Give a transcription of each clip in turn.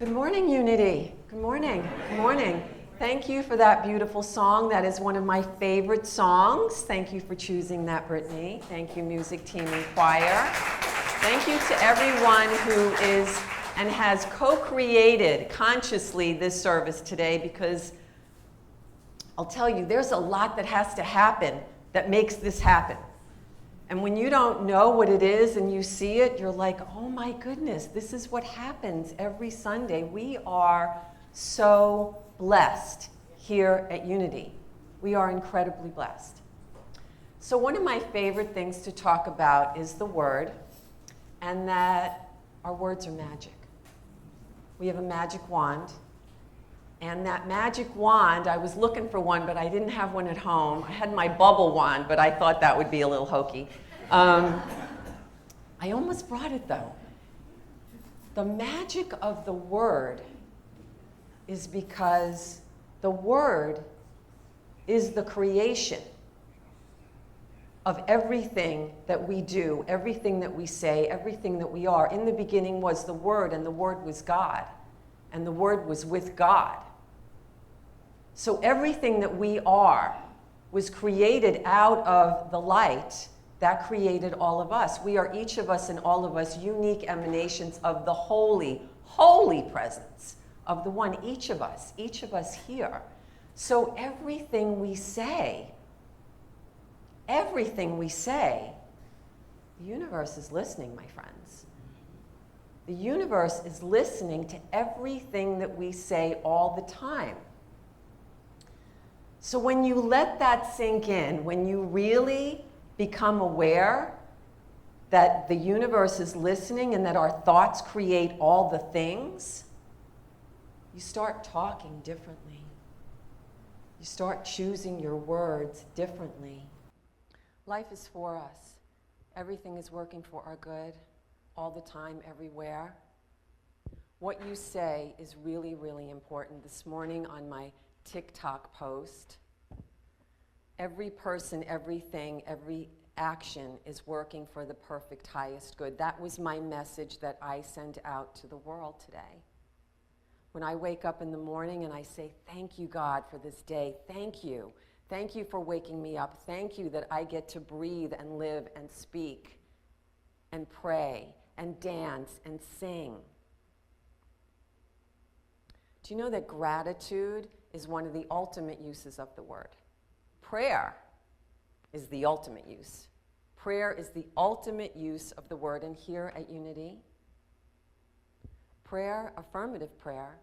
Good morning, Unity. Good morning. Good morning. Thank you for that beautiful song. That is one of my favorite songs. Thank you for choosing that, Brittany. Thank you, music team and choir. Thank you to everyone who is and has co-created consciously this service today, because I'll tell you, there's a lot that has to happen that makes this happen. And when you don't know what it is and you see it, you're like, oh my goodness, this is what happens every Sunday. We are so blessed here at Unity. We are incredibly blessed. So one of my favorite things to talk about is the word, and that our words are magic. We have a magic wand. And that magic wand, I was looking for one, but I didn't have one at home. I had my bubble wand, but I thought that would be a little hokey. I almost brought it, though. The magic of the word is because the word is the creation of everything that we do, everything that we say, everything that we are. In the beginning was the Word, and the Word was God, and the Word was with God. So everything that we are was created out of the light that created all of us. We are, each of us and all of us, unique emanations of the holy, holy presence of the one, each of us here. So everything we say, the universe is listening, my friends. The universe is listening to everything that we say all the time. So when you let that sink in, when you really become aware that the universe is listening and that our thoughts create all the things, you start talking differently. You start choosing your words differently. Life is for us. Everything is working for our good, all the time, everywhere. What you say is really, really important. This morning on my TikTok post, every person, everything, every action is working for the perfect, highest good. That was my message that I sent out to the world today. When I wake up in the morning and I say, thank you, God, for this day. Thank you. Thank you for waking me up. Thank you that I get to breathe and live and speak and pray and dance and sing. Do you know that gratitude is one of the ultimate uses of the word? Prayer is the ultimate use. Prayer is the ultimate use of the word. And here at Unity, prayer, affirmative prayer,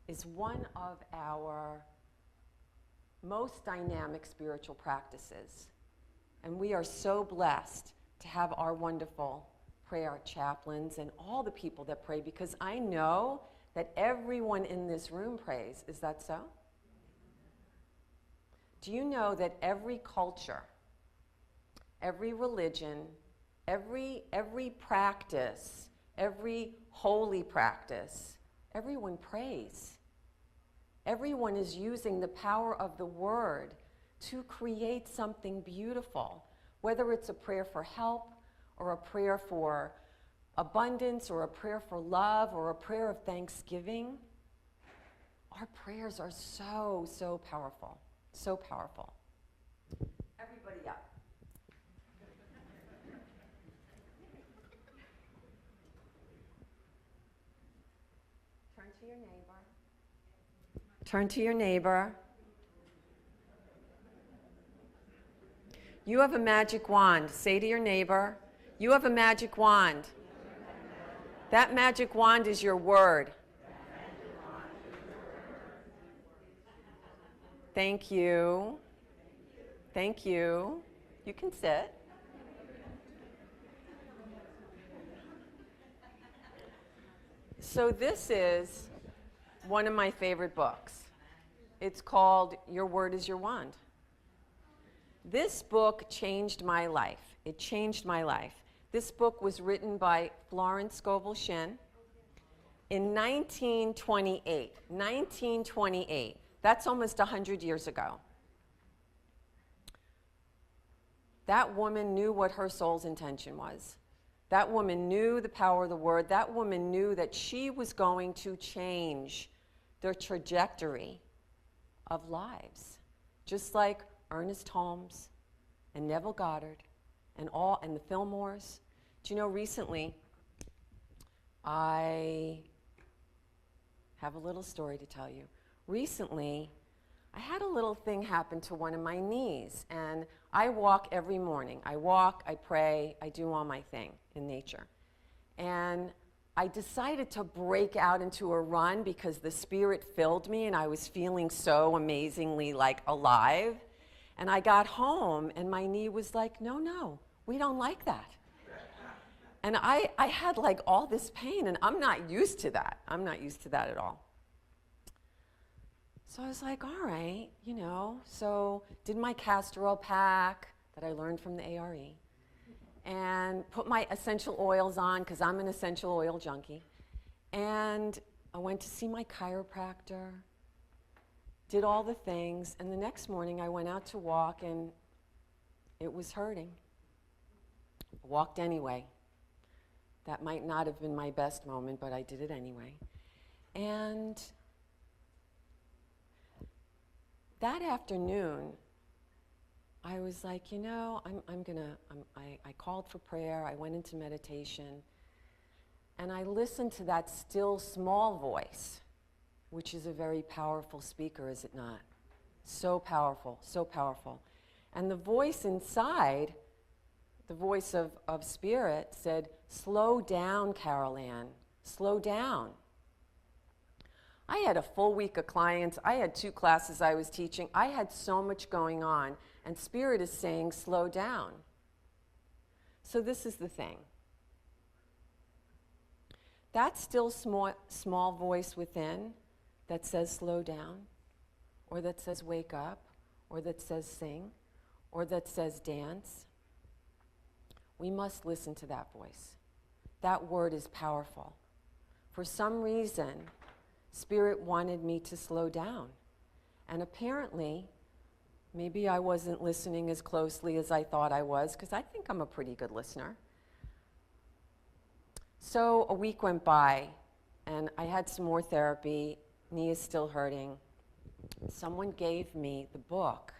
is one of our most dynamic spiritual practices. And we are so blessed to have our wonderful prayer chaplains and all the people that pray, because I know that everyone in this room prays. Is that so? Do you know that every culture, every religion, every practice, every holy practice, everyone prays. Everyone is using the power of the word to create something beautiful, whether it's a prayer for help or a prayer for abundance or a prayer for love or a prayer of thanksgiving. Our prayers are so, so powerful. So powerful. Everybody up. Turn to your neighbor. Turn to your neighbor. You have a magic wand. Say to your neighbor, you have a magic wand. That magic wand is your word. Thank you. Thank you. You can sit. So this is one of my favorite books. It's called Your Word is Your Wand. This book changed my life. It changed my life. This book was written by Florence Scovel Shinn in 1928. 1928. That's almost 100 years ago. That woman knew what her soul's intention was. That woman knew the power of the word. That woman knew that she was going to change their trajectory of lives. Just like Ernest Holmes and Neville Goddard and the Fillmores. Do you know, recently, I have a little story to tell you. Recently, I had a little thing happen to one of my knees, and I walk every morning. I walk, I pray, I do all my thing in nature. And I decided to break out into a run because the Spirit filled me and I was feeling so amazingly like alive. And I got home and my knee was like, no, we don't like that. And I had like all this pain, and I'm not used to that. I'm not used to that at all. So I was like, all right, so did my castor oil pack that I learned from the ARE, and put my essential oils on because I'm an essential oil junkie. And I went to see my chiropractor, did all the things, and the next morning I went out to walk and it was hurting. I walked anyway. That might not have been my best moment, but I did it anyway. And that afternoon, I was like, I called for prayer, I went into meditation, and I listened to that still small voice, which is a very powerful speaker, is it not? So powerful, so powerful. And the voice inside, the voice of Spirit, said, slow down, Carylanne, slow down. I had a full week of clients. I had 2 classes I was teaching. I had so much going on, and Spirit is saying, slow down. So this is the thing. That still small voice within that says slow down, or that says wake up, or that says sing, or that says dance, we must listen to that voice. That word is powerful. For some reason, Spirit wanted me to slow down. And apparently, maybe I wasn't listening as closely as I thought I was, because I think I'm a pretty good listener. So a week went by, and I had some more therapy. Knee is still hurting. Someone gave me the book,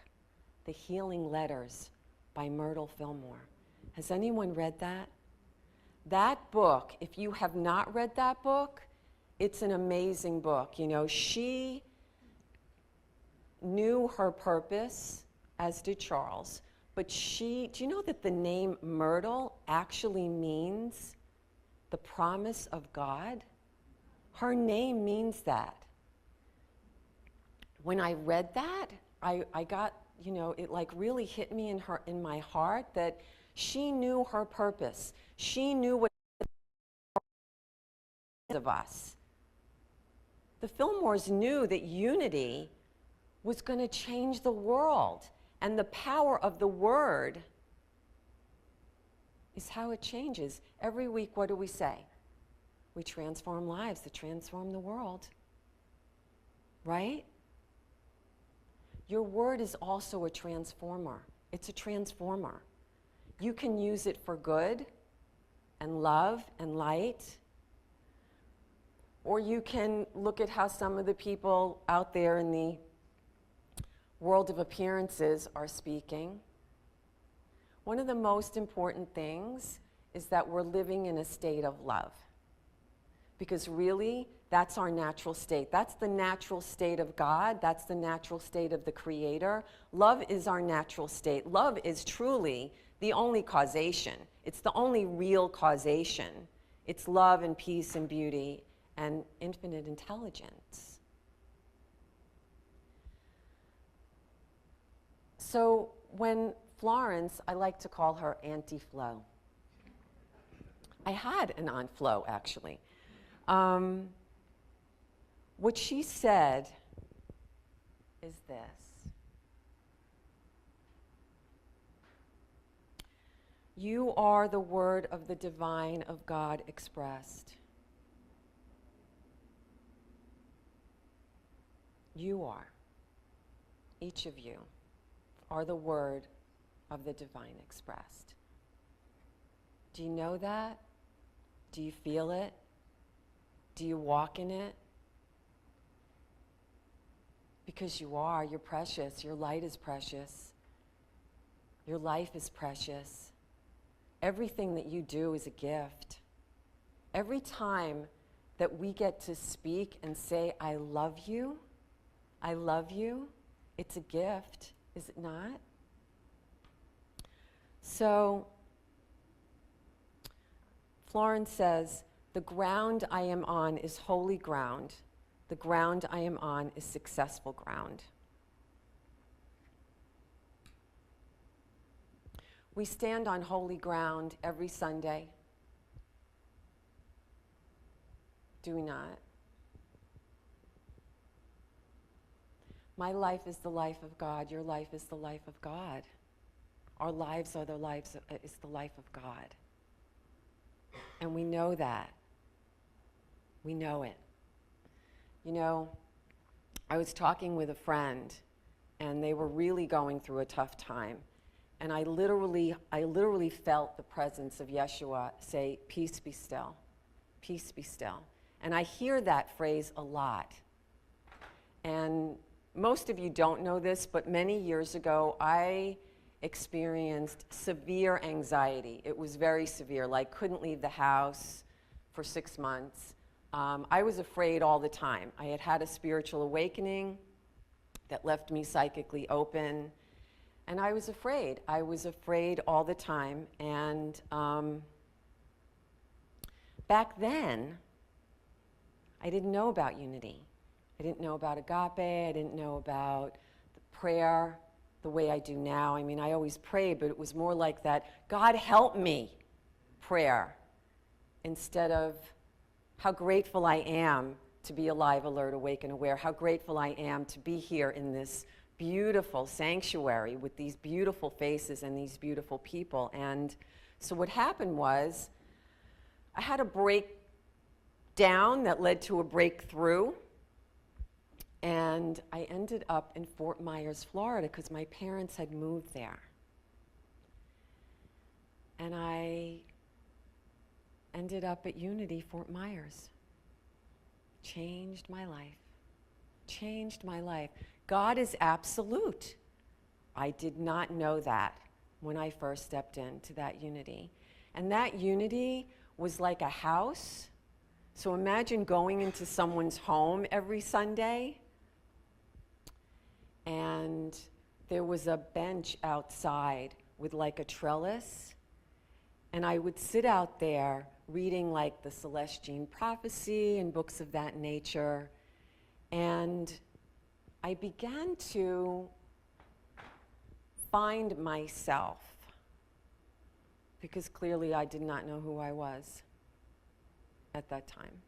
The Healing Letters by Myrtle Fillmore. Has anyone read that? That book, if you have not read that book, it's an amazing book. She knew her purpose, as did Charles, but do you know that the name Myrtle actually means the promise of God? Her name means that. When I read that, I got, it like really hit me in my heart that she knew her purpose. She knew what of us. The Fillmores knew that unity was going to change the world, and the power of the word is how it changes. Every week, what do we say? We transform lives to transform the world, right? Your word is also a transformer. It's a transformer. You can use it for good and love and light, or you can look at how some of the people out there in the world of appearances are speaking. One of the most important things is that we're living in a state of love. Because really, that's our natural state. That's the natural state of God. That's the natural state of the Creator. Love is our natural state. Love is truly the only causation. It's the only real causation. It's love and peace and beauty and infinite intelligence. So when Florence, I like to call her Auntie Flo. I had an Aunt Flo, actually. What she said is this: you are the word of the divine of God expressed. You are, each of you, are the word of the divine expressed. Do you know that? Do you feel it? Do you walk in it? Because you are, you're precious. Your light is precious. Your life is precious. Everything that you do is a gift. Every time that we get to speak and say, I love you, it's a gift, is it not? So, Florence says, the ground I am on is holy ground. The ground I am on is successful ground. We stand on holy ground every Sunday. Do we not? My life is the life of God. Your life is the life of God. Our lives are the lives is the life of God. And we know that. We know it. You know, I was talking with a friend, and they were really going through a tough time. And I literally felt the presence of Yeshua say, peace be still, peace be still. And I hear that phrase a lot. And most of you don't know this, but many years ago, I experienced severe anxiety. It was very severe, like couldn't leave the house for 6 months. I was afraid all the time. I had had a spiritual awakening that left me psychically open, and I was afraid. I was afraid all the time. And back then, I didn't know about unity. I didn't know about agape. I didn't know about the prayer the way I do now. I mean, I always prayed, but it was more like that, God help me prayer, instead of how grateful I am to be alive, alert, awake, and aware, how grateful I am to be here in this beautiful sanctuary with these beautiful faces and these beautiful people. And so what happened was, I had a breakdown that led to a breakthrough. And I ended up in Fort Myers, Florida, because my parents had moved there. And I ended up at Unity, Fort Myers. Changed my life. Changed my life. God is absolute. I did not know that when I first stepped into that Unity. And that Unity was like a house. So imagine going into someone's home every Sunday, and there was a bench outside with like a trellis, and I would sit out there reading like the Celestine Prophecy and books of that nature, and I began to find myself, because clearly I did not know who I was at that time.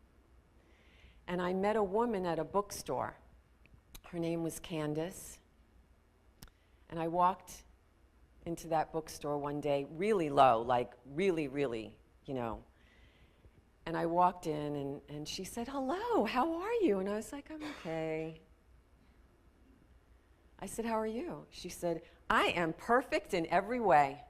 And I met a woman at a bookstore. Her name was Candace. And I walked into that bookstore one day, really low, like really, you know. And I walked in, and she said, hello, how are you? And I was like, I'm okay. I said, how are you? She said, I am perfect in every way.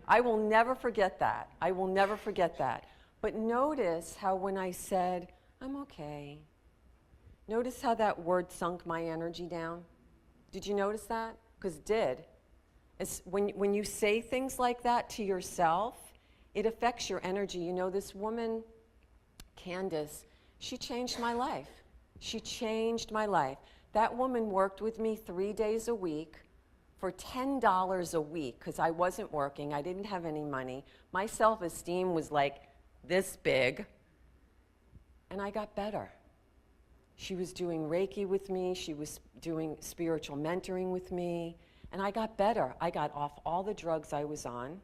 I will never forget that. I will never forget that. But notice how when I said, I'm okay, notice how that word sunk my energy down? Did you notice that? Because it did. When you say things like that to yourself, it affects your energy. You know, this woman, Candace, she changed my life. She changed my life. That woman worked with me 3 days a week for $10 a week because I wasn't working. I didn't have any money. My self-esteem was like this big. And I got better. She was doing Reiki with me. She was doing spiritual mentoring with me. And I got better. I got off all the drugs I was on.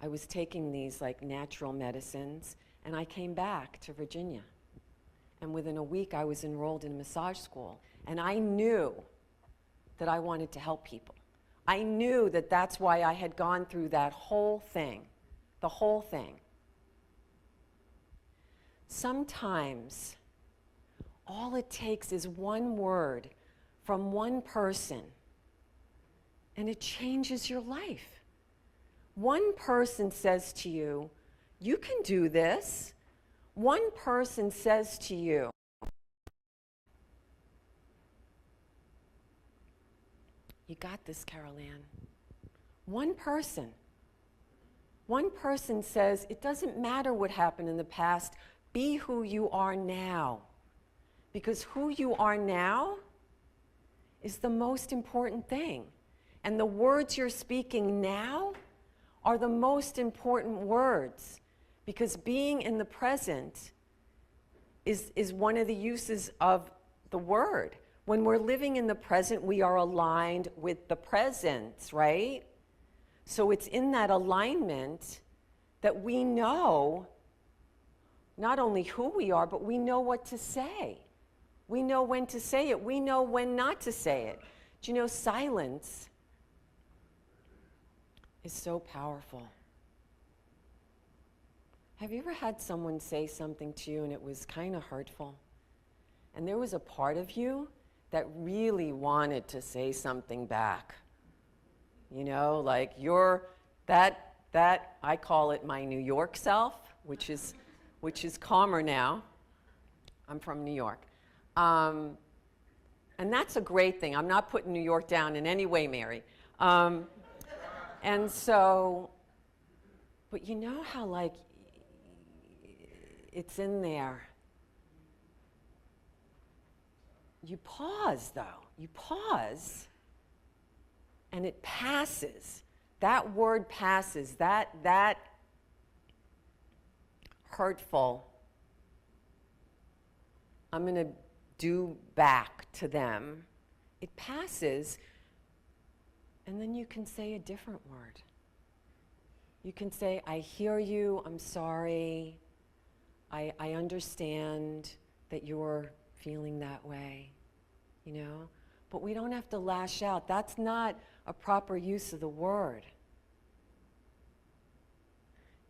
I was taking these like natural medicines. And I came back to Virginia. And within a week, I was enrolled in a massage school. And I knew that I wanted to help people. I knew that that's why I had gone through that whole thing, the whole thing. Sometimes, all it takes is one word from one person, and it changes your life. one person says to you, you can do this. One person says to you, you got this, Carylanne. One person says, it doesn't matter what happened in the past, be who you are now. Because who you are now is the most important thing. And the words you're speaking now are the most important words. Because being in the present is one of the uses of the word. When we're living in the present, we are aligned with the present, right? So it's in that alignment that we know not only who we are, but we know what to say. We know when to say it. We know when not to say it. Do you know silence is so powerful? Have you ever had someone say something to you and it was kind of hurtful? And there was a part of you that really wanted to say something back. You know, like that I call it my New York self, which is calmer now. I'm from New York. And that's a great thing. I'm not putting New York down in any way, Mary. And so, but you know how like it's in there. You pause though. You pause and it passes. That word passes. That hurtful, I'm going to do back to them. It passes, and then you can say a different word. You can say, I hear you, I'm sorry, I understand that you're feeling that way, you know? But we don't have to lash out. That's not a proper use of the word.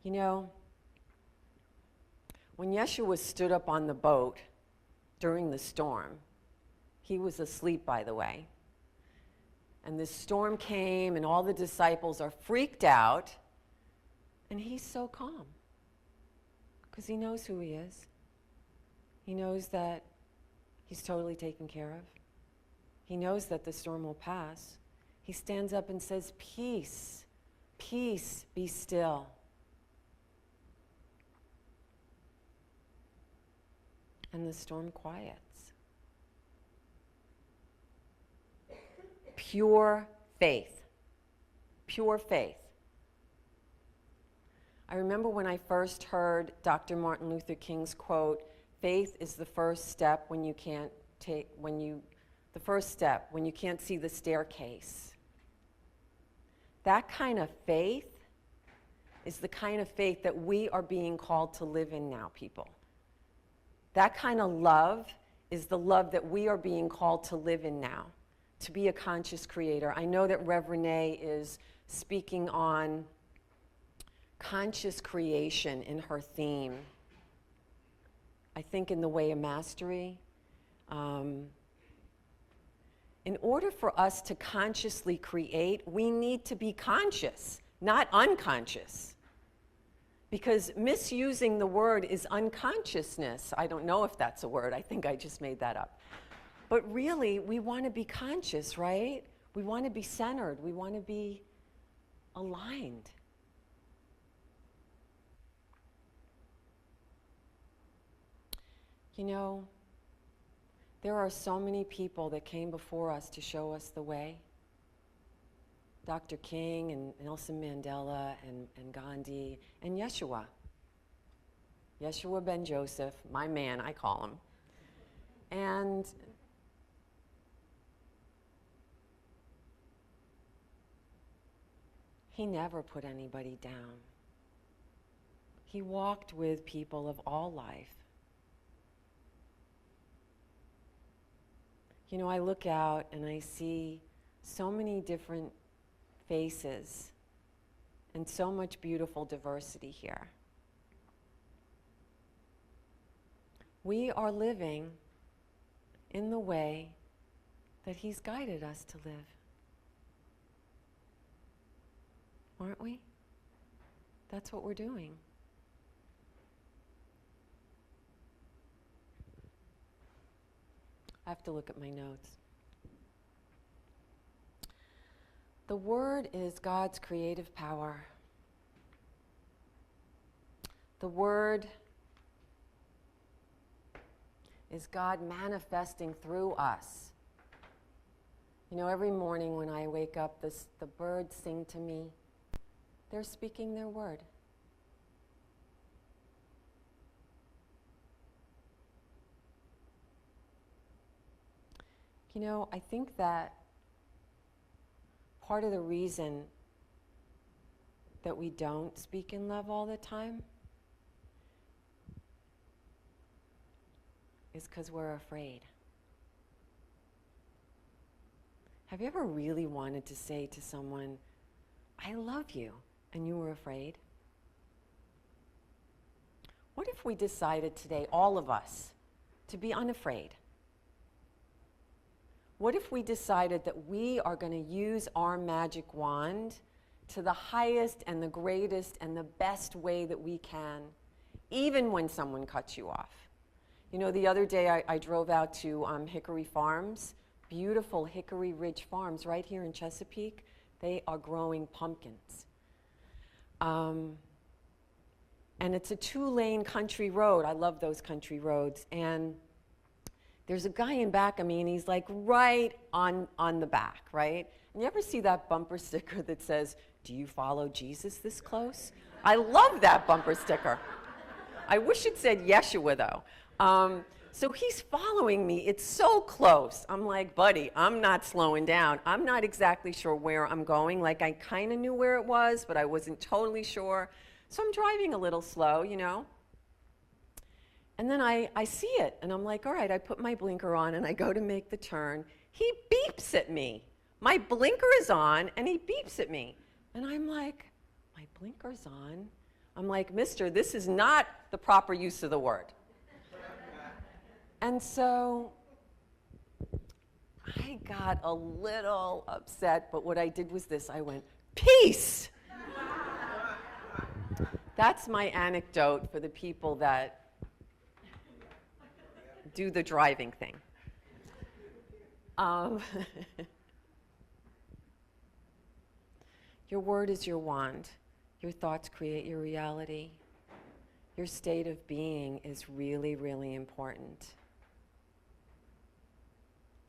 You know, when Yeshua stood up on the boat during the storm, he was asleep, by the way, and this storm came and all the disciples are freaked out, and he's so calm because he knows who he is. He knows that he's totally taken care of. He knows that the storm will pass. He stands up and says, peace, peace, be still. And the storm quiets. Pure faith. Pure faith. I remember when I first heard Dr. Martin Luther King's quote, faith is the first step when you can't see the staircase. That kind of faith is the kind of faith that we are being called to live in now, people. That kind of love is the love that we are being called to live in now, to be a conscious creator. I know that Rev Renee is speaking on conscious creation in her theme. I think in the Way of Mastery. In order for us to consciously create, we need to be conscious, not unconscious. Because misusing the word is unconsciousness. I don't know if that's a word. I think I just made that up. But really, we want to be conscious, right? We want to be centered. We want to be aligned. You know, there are so many people that came before us to show us the way. Dr. King and Nelson Mandela and Gandhi and Yeshua. Yeshua ben Joseph, my man, I call him. And he never put anybody down. He walked with people of all life. You know, I look out and I see so many different faces and so much beautiful diversity here. We are living in the way that he's guided us to live. Aren't we? That's what we're doing. I have to look at my notes. The word is God's creative power. The word is God manifesting through us. You know, every morning when I wake up, the birds sing to me. They're speaking their word. You know, I think that part of the reason that we don't speak in love all the time is because we're afraid. Have you ever really wanted to say to someone, I love you, and you were afraid? What if we decided today, all of us, to be unafraid? What if we decided that we are going to use our magic wand to the highest and the greatest and the best way that we can, even when someone cuts you off? You know, the other day I drove out to Hickory Farms, beautiful Hickory Ridge Farms right here in Chesapeake. They are growing pumpkins. And it's a 2-lane country road. I love those country roads. And there's a guy in back of me, and he's like right on the back, right? And you ever see that bumper sticker that says, do you follow Jesus this close? I love that bumper sticker. I wish it said Yeshua, though. So he's following me. It's so close. I'm like, buddy, I'm not slowing down. I'm not exactly sure where I'm going. Like, I kind of knew where it was, but I wasn't totally sure. So I'm driving a little slow, you know. And then I see it, and I'm like, all right, I put my blinker on, and I go to make the turn. He beeps at me. My blinker is on, and he beeps at me. And I'm like, my blinker's on? I'm like, mister, this is not the proper use of the word. And so I got a little upset, but what I did was this. I went, peace! That's my anecdote for the people that do the driving thing. Your word is your wand. Your thoughts create your reality. Your state of being is really, really important.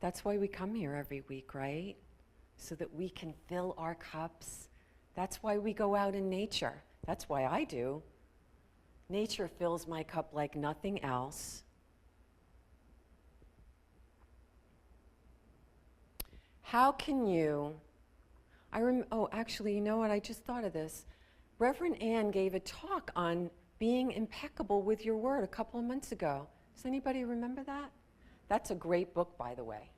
That's why we come here every week, right? So that we can fill our cups. That's why we go out in nature. That's why I do. Nature fills my cup like nothing else. How can you, actually, you know what, I just thought of this. Reverend Ann gave a talk on being impeccable with your word a couple of months ago. Does anybody remember that? That's a great book, by the way.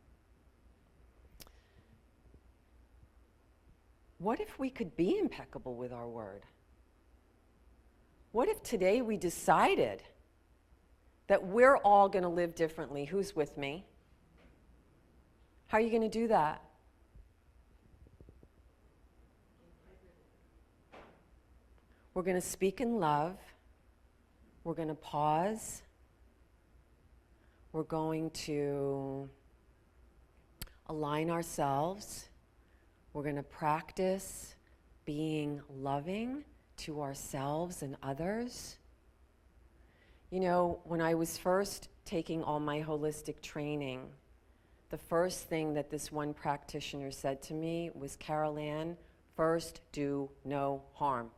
What if we could be impeccable with our word? What if today we decided that we're all going to live differently? Who's with me? How are you going to do that? We're going to speak in love. We're going to pause. We're going to align ourselves. We're going to practice being loving to ourselves and others. You know, when I was first taking all my holistic training, the first thing that this one practitioner said to me was, Carylanne, first do no harm.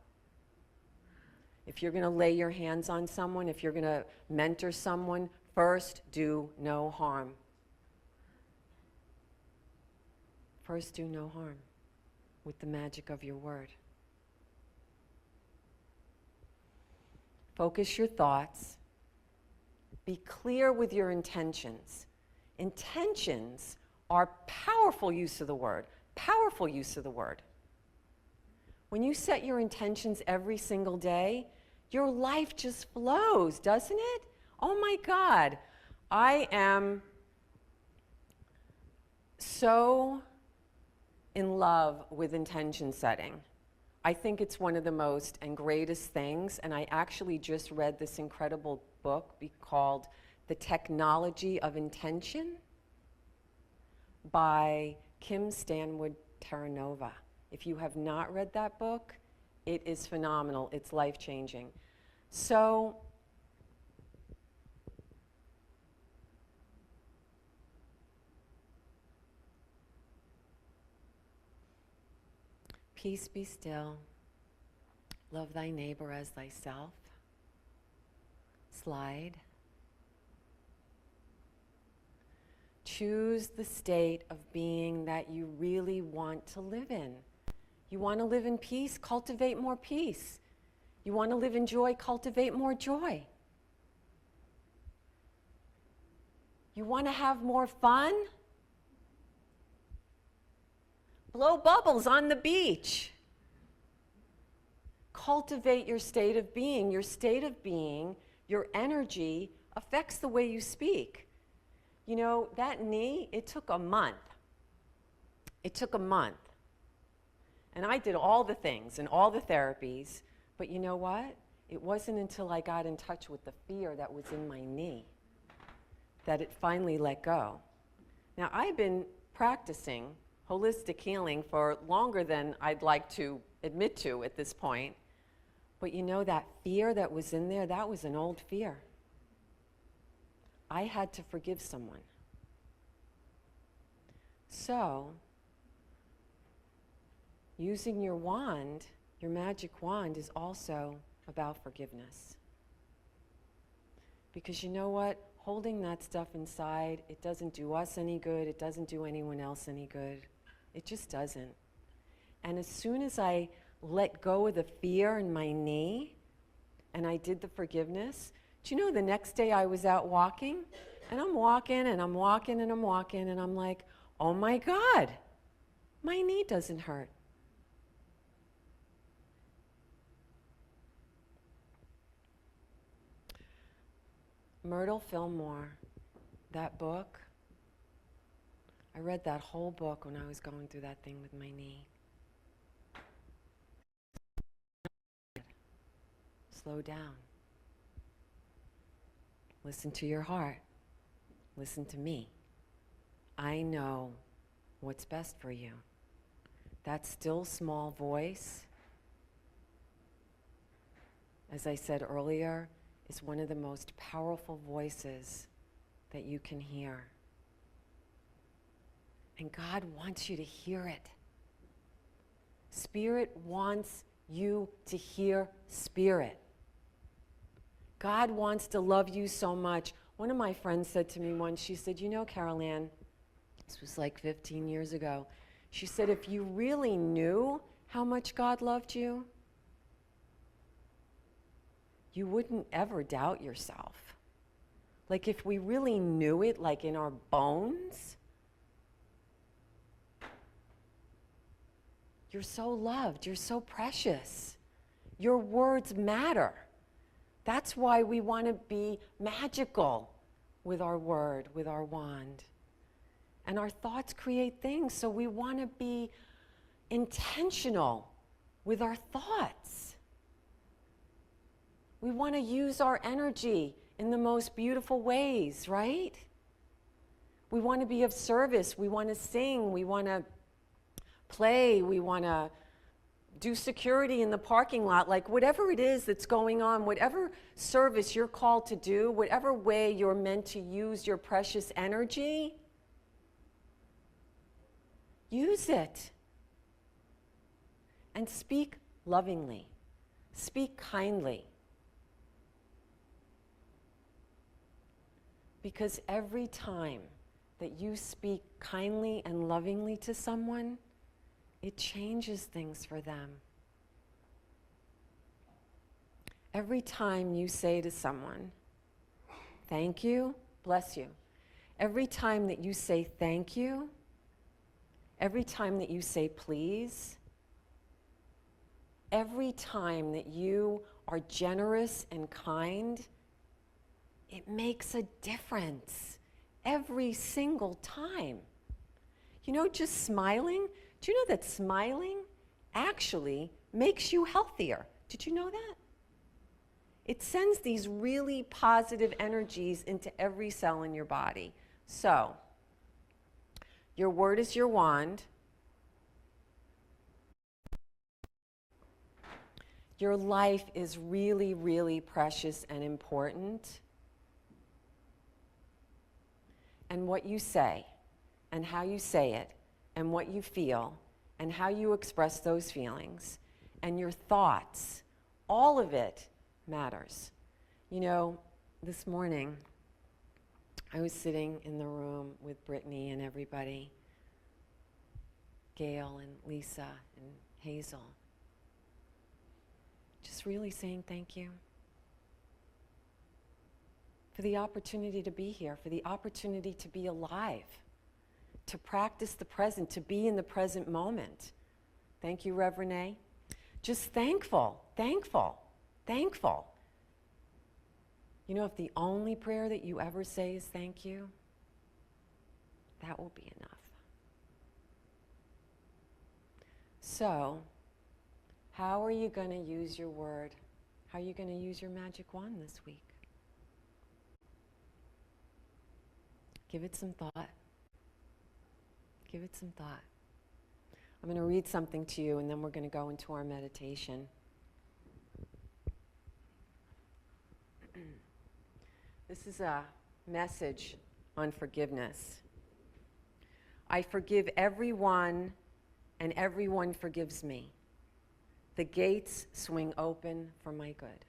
If you're going to lay your hands on someone, if you're going to mentor someone, first do no harm. First do no harm with the magic of your word. Focus your thoughts. Be clear with your intentions. Intentions are powerful use of the word. Powerful use of the word. When you set your intentions every single day, your life just flows, doesn't it? Oh my God. I am so in love with intention setting. I think it's one of the most and greatest things, and I actually just read this incredible book called The Technology of Intention by Kim Stanwood Terranova. If you have not read that book, it is phenomenal. It's life-changing. So, peace be still. Love thy neighbor as thyself. Slide. Choose the state of being that you really want to live in. You want to live in peace? Cultivate more peace. You want to live in joy? Cultivate more joy. You want to have more fun? Blow bubbles on the beach. Cultivate your state of being. Your state of being, your energy, affects the way you speak. You know, that knee, it took a month. It took a month. And I did all the things and all the therapies, but you know what? It wasn't until I got in touch with the fear that was in my knee that it finally let go. Now, I've been practicing holistic healing for longer than I'd like to admit to at this point. But you know, that fear that was in there, that was an old fear. I had to forgive someone. So, using your wand, your magic wand, is also about forgiveness. Because you know what? Holding that stuff inside, it doesn't do us any good. It doesn't do anyone else any good. It just doesn't. And as soon as I let go of the fear in my knee and I did the forgiveness, do you know the next day I was out walking? And I'm walking and I'm walking and I'm walking and I'm like, oh my God, my knee doesn't hurt. Myrtle Fillmore, that book, I read that whole book when I was going through that thing with my knee. Slow down. Listen to your heart. Listen to me. I know what's best for you. That still small voice, as I said earlier, is one of the most powerful voices that you can hear. And God wants you to hear it. Spirit wants you to hear Spirit. God wants to love you so much. One of my friends said to me once, she said, you know, Carylanne, this was like 15 years ago, she said, if you really knew how much God loved you, you wouldn't ever doubt yourself. Like if we really knew it, like in our bones, you're so loved, you're so precious. Your words matter. That's why we want to be magical with our word, with our wand. And our thoughts create things, so we want to be intentional with our thoughts. We want to use our energy in the most beautiful ways, right? We want to be of service. We want to sing. We want to play. We want to do security in the parking lot. Like whatever it is that's going on, whatever service you're called to do, whatever way you're meant to use your precious energy, use it. And speak lovingly. Speak kindly. Because every time that you speak kindly and lovingly to someone, it changes things for them. Every time you say to someone, thank you, bless you. Every time that you say thank you, every time that you say please, every time that you are generous and kind, it makes a difference every single time. You know, just smiling, do you know that smiling actually makes you healthier. Did you know that? It sends these really positive energies into every cell in your body. So, your word is your wand. Your life is really, really precious and important. And what you say, and how you say it, and what you feel, and how you express those feelings, and your thoughts, all of it matters. You know, this morning, I was sitting in the room with Brittany and everybody, Gail and Lisa and Hazel, just really saying thank you for the opportunity to be here, for the opportunity to be alive, to practice the present, to be in the present moment. Thank you, Rev Renee. Just thankful, thankful, thankful. You know, if the only prayer that you ever say is thank you, that will be enough. So, how are you going to use your word? How are you going to use your magic wand this week? Give it some thought. Give it some thought. I'm going to read something to you, and then we're going to go into our meditation. This is a message on forgiveness. I forgive everyone, and everyone forgives me. The gates swing open for my good.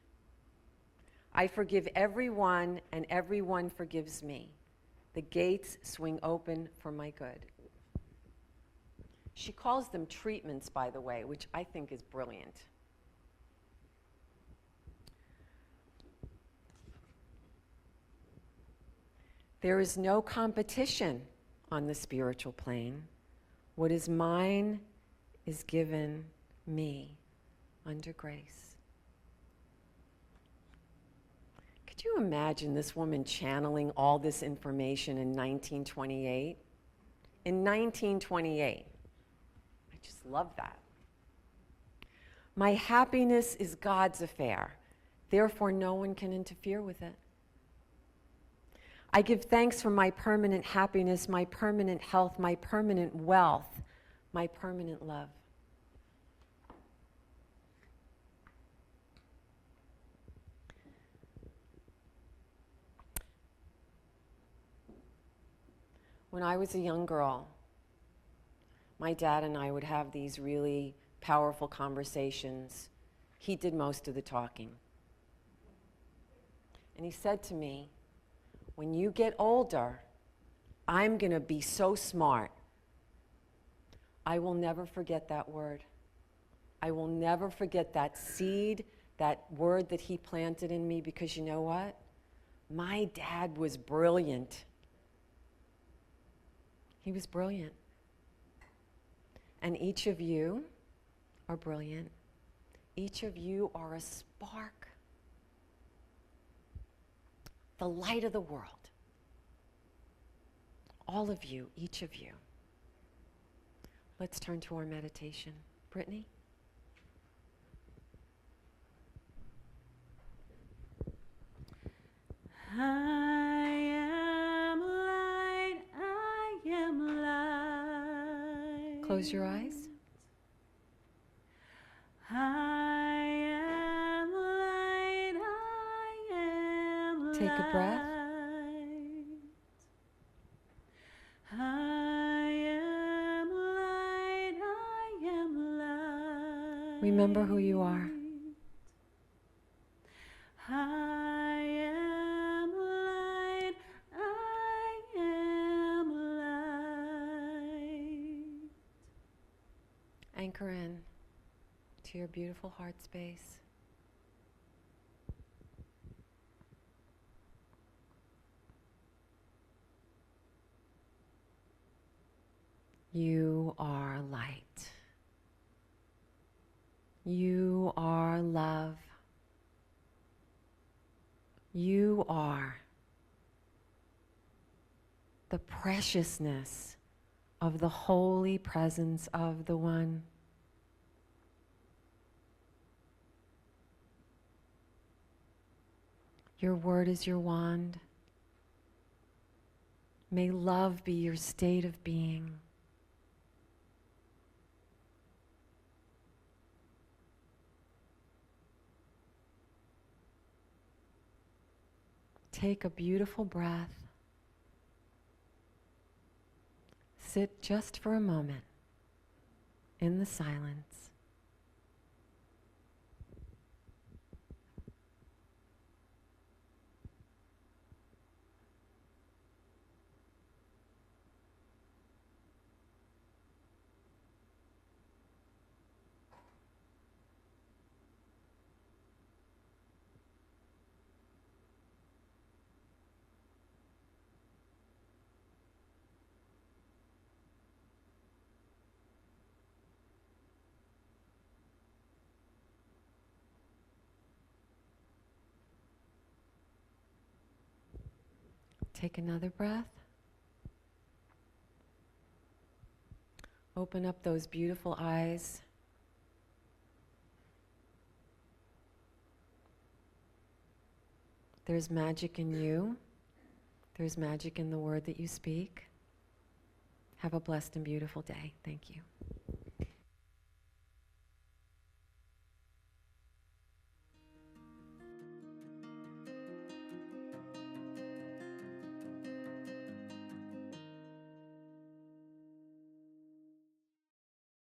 I forgive everyone, and everyone forgives me. The gates swing open for my good. She calls them treatments, by the way, which I think is brilliant. There is no competition on the spiritual plane. What is mine is given me under grace. Could you imagine this woman channeling all this information in 1928? In 1928. I just love that. My happiness is God's affair. Therefore, no one can interfere with it. I give thanks for my permanent happiness, my permanent health, my permanent wealth, my permanent love. When I was a young girl, my dad and I would have these really powerful conversations. He did most of the talking. And he said to me, when you get older, I'm going to be so smart. I will never forget that word. I will never forget that seed, that word that he planted in me, because you know what? My dad was brilliant. He was brilliant. And each of you are brilliant. Each of you are a spark. The light of the world. All of you, each of you. Let's turn to our meditation. Brittany? I am light, I am light. Close your eyes. I am light, I am light. Take a breath. I am light, I am light. Remember who you are. I am light, I am light. Anchor in to your beautiful heart space. You are light. You are love. You are the preciousness of the holy presence of the One. Your word is your wand. May love be your state of being. Take a beautiful breath. Sit just for a moment in the silence. Take another breath. Open up those beautiful eyes. There's magic in you. There's magic in the word that you speak. Have a blessed and beautiful day. Thank you.